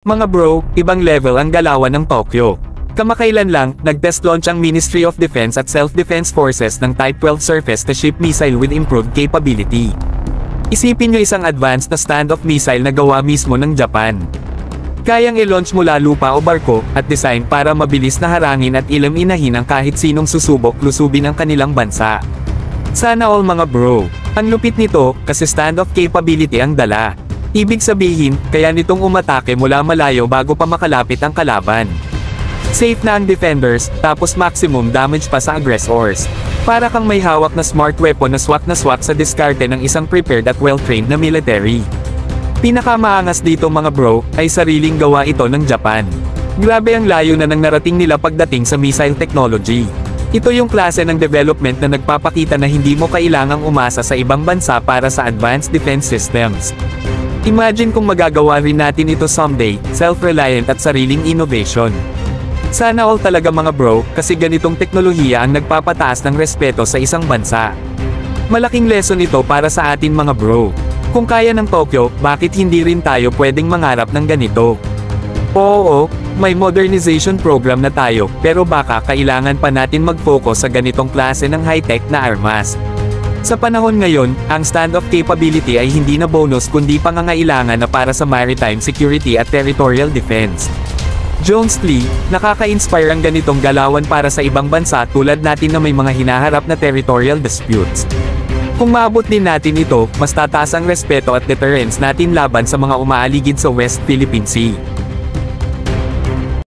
Mga bro, ibang level ang galawan ng Tokyo. Kamakailan lang, nag-test launch ang Ministry of Defense at Self-Defense Forces ng Type 12 surface-to-ship missile with improved capability. Isipin nyo isang advanced na standoff missile na gawa mismo ng Japan. Kayang i-launch mula lupa o barko, at design para mabilis na harangin at ilaminahin ang kahit sinong susubok lusubin ang kanilang bansa. Sana all mga bro. Ang lupit nito, kasi standoff capability ang dala. Ibig sabihin, kaya nitong umatake mula malayo bago pa makalapit ang kalaban. Safe na ang defenders, tapos maximum damage pa sa aggressors. Para kang may hawak na smart weapon na swak sa diskarte ng isang prepared at well-trained na military. Pinakamaangas dito mga bro, ay sariling gawa ito ng Japan. Grabe ang layo na nang narating nila pagdating sa missile technology. Ito yung klase ng development na nagpapakita na hindi mo kailangang umasa sa ibang bansa para sa advanced defense systems. Imagine kung magagawa rin natin ito someday, self-reliant at sariling innovation. Sana all talaga mga bro, kasi ganitong teknolohiya ang nagpapataas ng respeto sa isang bansa. Malaking lesson ito para sa atin mga bro. Kung kaya ng Tokyo, bakit hindi rin tayo pwedeng mangarap ng ganito? Oo, may modernization program na tayo, pero baka kailangan pa natin mag-focus sa ganitong klase ng high-tech na armas. Sa panahon ngayon, ang standoff capability ay hindi na bonus kundi pangangailangan na para sa maritime security at territorial defense. Jones Lee, nakaka-inspire ang ganitong galawan para sa ibang bansa tulad natin na may mga hinaharap na territorial disputes. Kung maabot din natin ito, mas tataas ang respeto at deterrence natin laban sa mga umaaligid sa West Philippine Sea.